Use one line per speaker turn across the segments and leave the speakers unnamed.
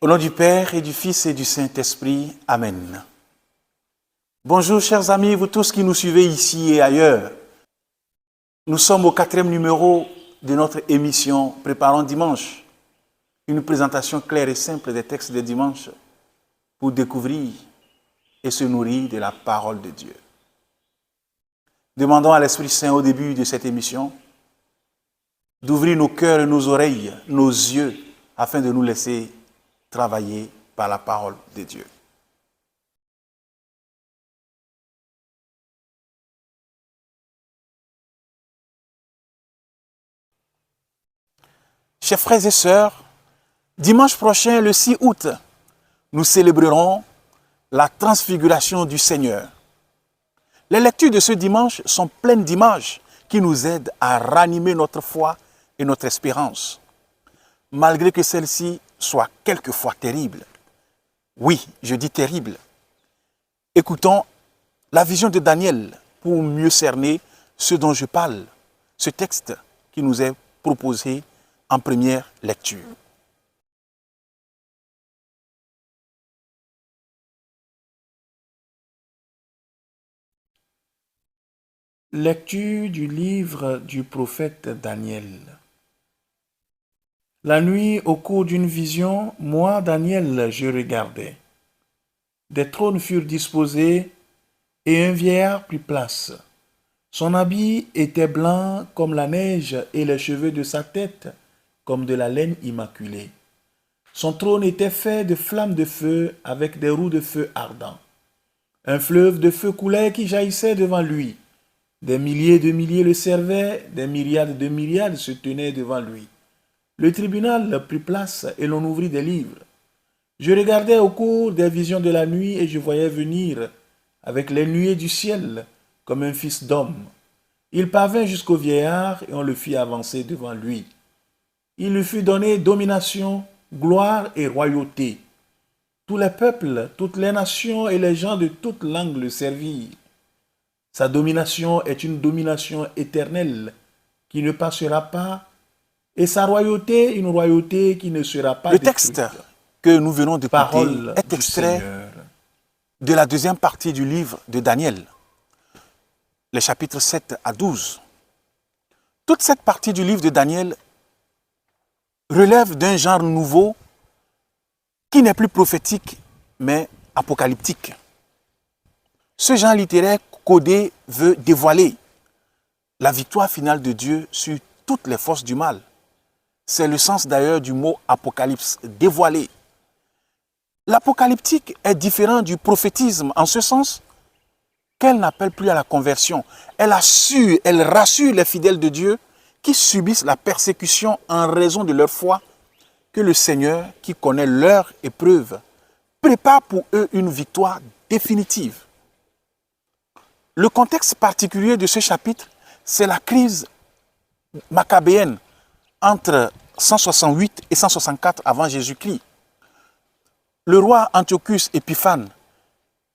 Au nom du Père et du Fils et du Saint-Esprit, Amen. Bonjour chers amis, vous tous qui nous suivez ici et ailleurs. Nous sommes au 4e numéro de notre émission Préparons Dimanche. Une présentation claire et simple des textes des dimanches pour découvrir et se nourrir de la parole de Dieu. Demandons à l'Esprit Saint au début de cette émission d'ouvrir nos cœurs et nos oreilles, nos yeux, afin de nous laisser travailler par la parole de Dieu. Chers frères et sœurs, dimanche prochain, le 6 août, nous célébrerons la transfiguration du Seigneur. Les lectures de ce dimanche sont pleines d'images qui nous aident à ranimer notre foi et notre espérance, malgré que celle-ci soit quelquefois terrible. Oui, je dis terrible. Écoutons la vision de Daniel pour mieux cerner ce dont je parle, ce texte qui nous est proposé en première lecture. Lecture du livre du prophète Daniel. La nuit, au cours d'une vision, moi, Daniel, je regardais. Des trônes furent disposés et un vieillard prit place. Son habit était blanc comme la neige et les cheveux de sa tête comme de la laine immaculée. Son trône était fait de flammes de feu avec des roues de feu ardents. Un fleuve de feu coulait qui jaillissait devant lui. Des milliers de milliers le servaient, des myriades de myriades se tenaient devant lui. Le tribunal prit place et l'on ouvrit des livres. Je regardais au cours des visions de la nuit et je voyais venir, avec les nuées du ciel, comme un fils d'homme. Il parvint jusqu'au vieillard et on le fit avancer devant lui. Il lui fut donné domination, gloire et royauté. Tous les peuples, toutes les nations et les gens de toutes langues le servirent. Sa domination est une domination éternelle qui ne passera pas, et sa royauté, une royauté qui ne sera pas détruite. Le texte que nous venons d'écouter est extrait de la deuxième partie du livre de Daniel, les chapitres 7 à 12. Toute cette partie du livre de Daniel relève d'un genre nouveau qui n'est plus prophétique, mais apocalyptique. Ce genre littéraire codé veut dévoiler la victoire finale de Dieu sur toutes les forces du mal. C'est le sens d'ailleurs du mot apocalypse, dévoiler. L'apocalyptique est différent du prophétisme en ce sens qu'elle n'appelle plus à la conversion. Elle rassure les fidèles de Dieu qui subissent la persécution en raison de leur foi, que le Seigneur, qui connaît leur épreuve, prépare pour eux une victoire définitive. Le contexte particulier de ce chapitre, c'est la crise maccabéenne entre 168 et 164 avant Jésus-Christ. Le roi Antiochus Épiphane,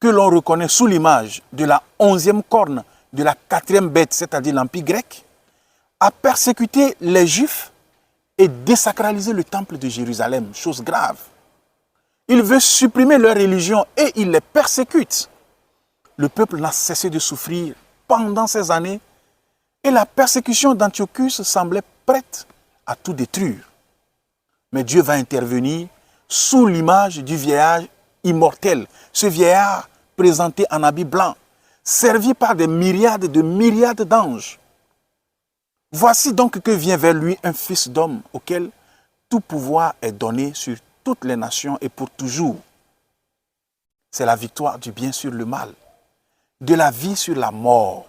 que l'on reconnaît sous l'image de la 11e corne de la 4e bête, c'est-à-dire l'Empire grec, a persécuté les Juifs et désacralisé le temple de Jérusalem, chose grave. Il veut supprimer leur religion et il les persécute. Le peuple n'a cessé de souffrir pendant ces années et la persécution d'Antiochus semblait prête à tout détruire. Mais Dieu va intervenir sous l'image du vieillard immortel, ce vieillard présenté en habit blanc, servi par des myriades d'anges. Voici donc que vient vers lui un fils d'homme auquel tout pouvoir est donné sur toutes les nations et pour toujours. C'est la victoire du bien sur le mal, de la vie sur la mort,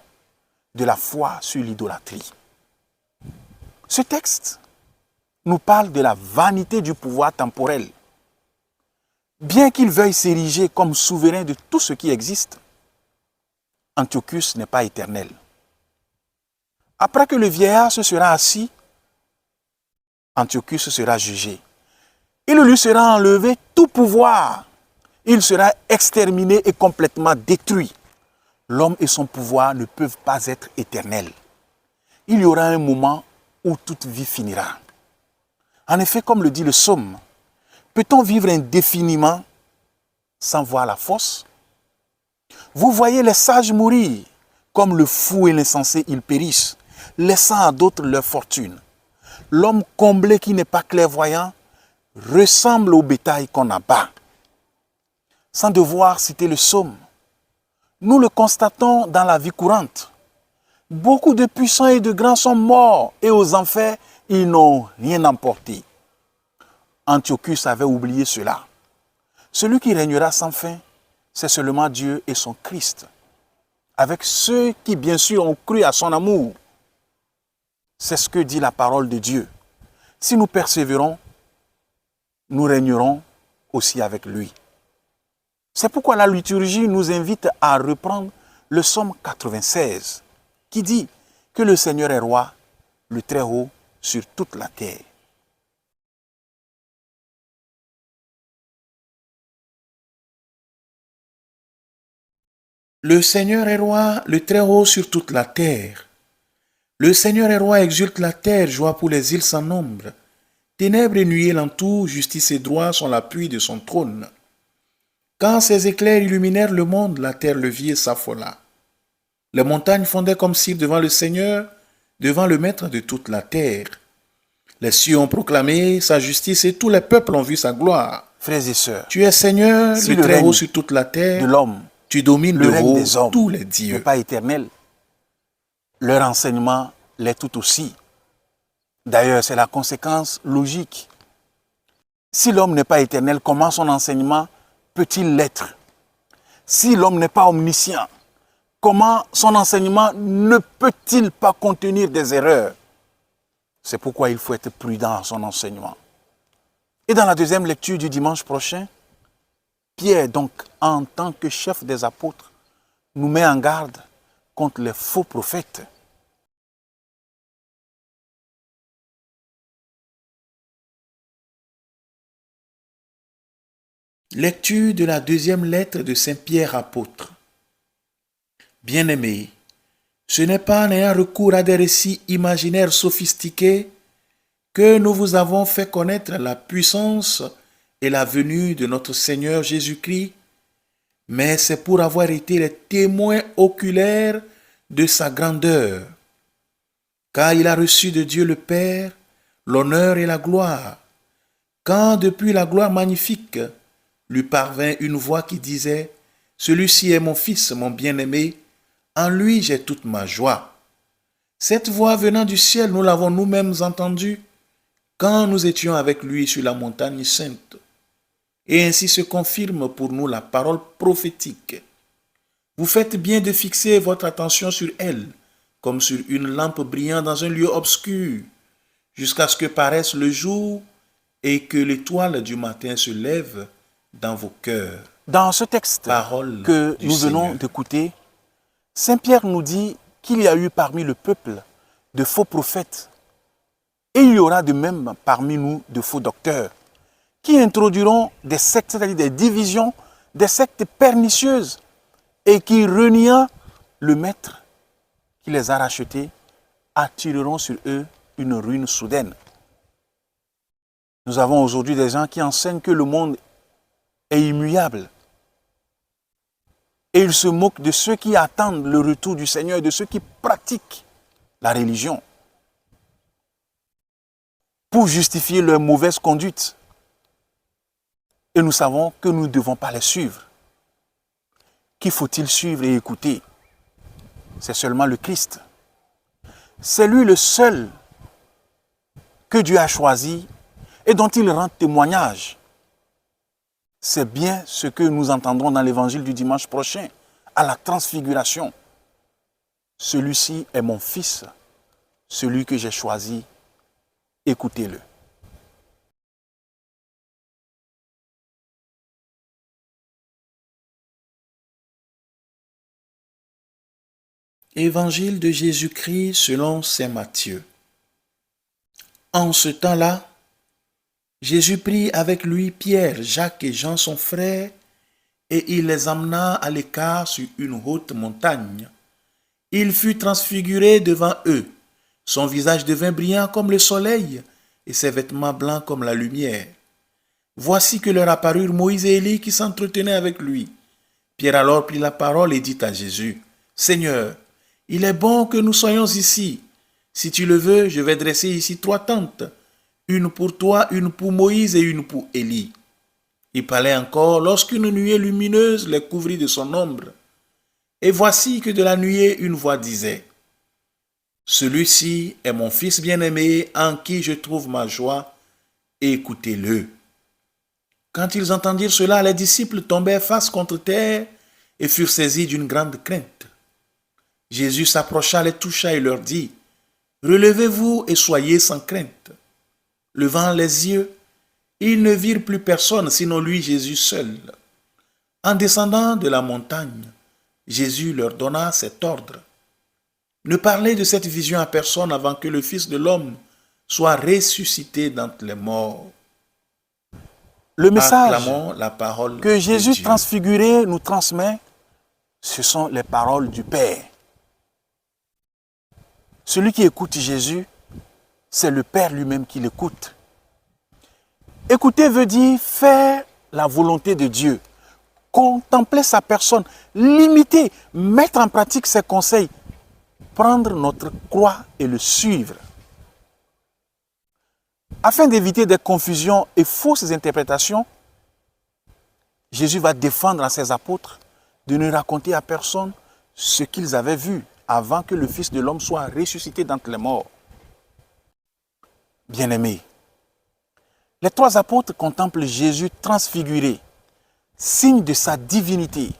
de la foi sur l'idolâtrie.
Ce texte nous parle de la vanité du pouvoir temporel. Bien qu'il veuille s'ériger comme souverain de tout ce qui existe, Antiochus n'est pas éternel. Après que le vieillard se sera assis, Antiochus sera jugé. Il lui sera enlevé tout pouvoir. Il sera exterminé et complètement détruit. L'homme et son pouvoir ne peuvent pas être éternels. Il y aura un moment où toute vie finira. En effet, comme le dit le psaume, peut-on vivre indéfiniment sans voir la fosse? Vous voyez les sages mourir, comme le fou et l'insensé, ils périssent, laissant à d'autres leur fortune. L'homme comblé qui n'est pas clairvoyant ressemble au bétail qu'on abat. Sans devoir citer le psaume, nous le constatons dans la vie courante. Beaucoup de puissants et de grands sont morts et aux enfers, ils n'ont rien emporté. Antiochus avait oublié cela. Celui qui régnera sans fin, c'est seulement Dieu et son Christ, avec ceux qui bien sûr ont cru à son amour. C'est ce que dit la parole de Dieu. Si nous persévérons, nous régnerons aussi avec lui. C'est pourquoi la liturgie nous invite à reprendre le psaume 96, qui dit que le Seigneur est roi, le Très-Haut, sur toute la terre.
Le Seigneur est roi, le Très-Haut sur toute la terre. Le Seigneur est roi, exulte la terre, joie pour les îles sans nombre. Ténèbres et nuées l'entourent, justice et droit sont l'appui de son trône. Quand ses éclairs illuminèrent le monde, la terre le vit et s'affola. Les montagnes fondaient comme cire devant le Seigneur, devant le Maître de toute la terre. Les cieux ont proclamé sa justice et tous les peuples ont vu sa gloire.
Frères et sœurs,
Tu es Seigneur,
si
le
le
Très-Haut
règne
sur toute la terre.
de l'homme,
Tu domines
le
de
règne
haut
des hommes,
tous les
n'est
dieux.
pas éternel. Leur enseignement l'est tout aussi. D'ailleurs, c'est la conséquence logique. Si l'homme n'est pas éternel, comment son enseignement peut-il l'être? Si l'homme n'est pas omniscient, comment son enseignement ne peut-il pas contenir des erreurs? C'est pourquoi il faut être prudent à son enseignement. Et dans la deuxième lecture du dimanche prochain, Pierre, donc, en tant que chef des apôtres, nous met en garde contre les faux prophètes.
Lecture de la deuxième lettre de Saint Pierre apôtre. Bien-aimés, ce n'est pas en ayant recours à des récits imaginaires sophistiqués que nous vous avons fait connaître la puissance et la venue de notre Seigneur Jésus-Christ, mais c'est pour avoir été les témoins oculaires de sa grandeur. Car il a reçu de Dieu le Père l'honneur et la gloire, quand depuis la gloire magnifique lui parvint une voix qui disait « Celui-ci est mon Fils, mon bien-aimé, en lui j'ai toute ma joie. » Cette voix venant du ciel, nous l'avons nous-mêmes entendue quand nous étions avec lui sur la montagne sainte. Et ainsi se confirme pour nous la parole prophétique. Vous faites bien de fixer votre attention sur elle, comme sur une lampe brillant dans un lieu obscur, jusqu'à ce que paraisse le jour et que l'étoile du matin se lève dans vos cœurs.
Dans ce texte
Parole
que
du
nous venons
Seigneur.
d'écouter, Saint Pierre nous dit qu'il y a eu parmi le peuple de faux prophètes et il y aura de même parmi nous de faux docteurs qui introduiront des sectes, c'est-à-dire des divisions, des sectes pernicieuses et qui, reniant le maître qui les a rachetés, attireront sur eux une ruine soudaine. Nous avons aujourd'hui des gens qui enseignent que le monde est immuable. Et ils se moquent de ceux qui attendent le retour du Seigneur, de ceux qui pratiquent la religion pour justifier leur mauvaise conduite. Et nous savons que nous ne devons pas les suivre. Qui faut-il suivre et écouter? C'est seulement le Christ. C'est lui le seul que Dieu a choisi et dont il rend témoignage. C'est bien ce que nous entendrons dans l'évangile du dimanche prochain, à la transfiguration. Celui-ci est mon fils, celui que j'ai choisi, Écoutez-le.
Évangile de Jésus-Christ selon saint Matthieu. En ce temps-là, Jésus prit avec lui Pierre, Jacques et Jean son frère, et il les emmena à l'écart sur une haute montagne. Il fut transfiguré devant eux. Son visage devint brillant comme le soleil, et ses vêtements blancs comme la lumière. Voici que leur apparurent Moïse et Élie qui s'entretenaient avec lui. Pierre alors prit la parole et dit à Jésus, « Seigneur, il est bon que nous soyons ici. Si tu le veux, je vais dresser ici 3 tentes, une pour toi, une pour Moïse et une pour Élie. » Il parlait encore lorsqu'une nuée lumineuse les couvrit de son ombre. Et voici que de la nuée une voix disait, « Celui-ci est mon fils bien-aimé en qui je trouve ma joie, écoutez-le. » Quand ils entendirent cela, les disciples tombèrent face contre terre et furent saisis d'une grande crainte. Jésus s'approcha, les toucha et leur dit, « Relevez-vous et soyez sans crainte. » Levant les yeux, ils ne virent plus personne, sinon lui, Jésus seul. En descendant de la montagne, Jésus leur donna cet ordre. Ne parlez de cette vision à personne avant que le Fils de l'homme soit ressuscité d'entre les morts.
Le message
Acclamons la parole
que Jésus
de Dieu.
transfiguré nous transmet, ce sont les paroles du Père. Celui qui écoute Jésus, c'est le Père lui-même qui l'écoute. Écouter veut dire faire la volonté de Dieu, contempler sa personne, l'imiter, mettre en pratique ses conseils, prendre notre croix et le suivre. Afin d'éviter des confusions et fausses interprétations, Jésus va défendre à ses apôtres de ne raconter à personne ce qu'ils avaient vu avant que le Fils de l'homme soit ressuscité d'entre les morts. Bien-aimés, les 3 apôtres contemplent Jésus transfiguré, signe de sa divinité,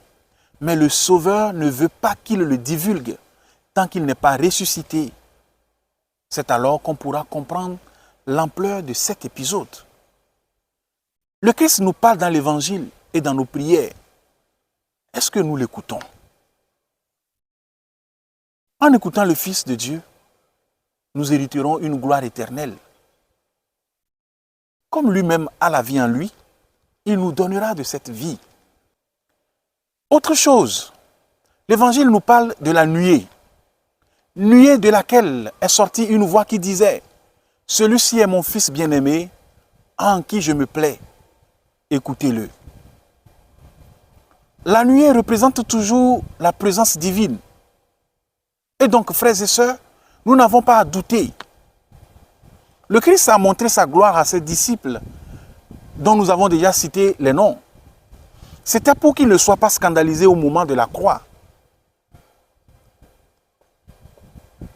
mais le Sauveur ne veut pas qu'il le divulgue tant qu'il n'est pas ressuscité. C'est alors qu'on pourra comprendre l'ampleur de cet épisode. Le Christ nous parle dans l'Évangile et dans nos prières. Est-ce que nous l'écoutons? En écoutant le Fils de Dieu, nous hériterons une gloire éternelle. Comme lui-même a la vie en lui, il nous donnera de cette vie. Autre chose, l'Évangile nous parle de la nuée. Nuée de laquelle est sortie une voix qui disait, « Celui-ci est mon Fils bien-aimé, en qui je me plais. Écoutez-le. » La nuée représente toujours la présence divine. Et donc, frères et sœurs, nous n'avons pas à douter. Le Christ a montré sa gloire à ses disciples, dont nous avons déjà cité les noms. C'était pour qu'ils ne soient pas scandalisés au moment de la croix.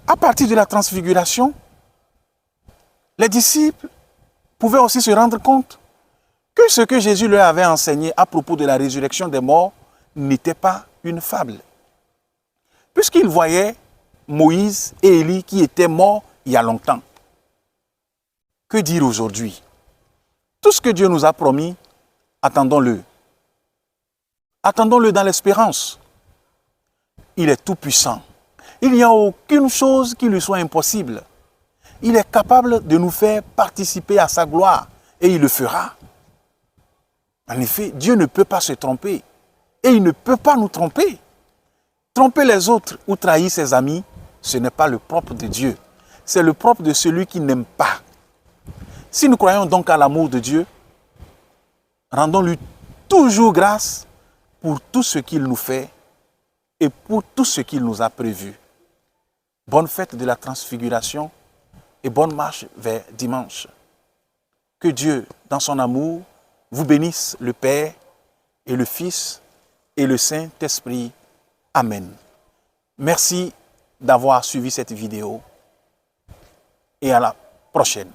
À partir de la transfiguration, les disciples pouvaient aussi se rendre compte que ce que Jésus leur avait enseigné à propos de la résurrection des morts n'était pas une fable. Puisqu'ils voyaient Moïse et Élie qui étaient morts il y a longtemps. Que dire aujourd'hui? Tout ce que Dieu nous a promis, attendons-le. Attendons-le dans l'espérance. Il est tout puissant. Il n'y a aucune chose qui lui soit impossible. Il est capable de nous faire participer à sa gloire et il le fera. En effet, Dieu ne peut pas se tromper et il ne peut pas nous tromper. Tromper les autres ou trahir ses amis, ce n'est pas le propre de Dieu. C'est le propre de celui qui n'aime pas. Si nous croyons donc à l'amour de Dieu, rendons-lui toujours grâce pour tout ce qu'il nous fait et pour tout ce qu'il nous a prévu. Bonne fête de la transfiguration et bonne marche vers dimanche. Que Dieu, dans son amour, vous bénisse, le Père et le Fils et le Saint-Esprit. Amen. Merci d'avoir suivi cette vidéo et à la prochaine.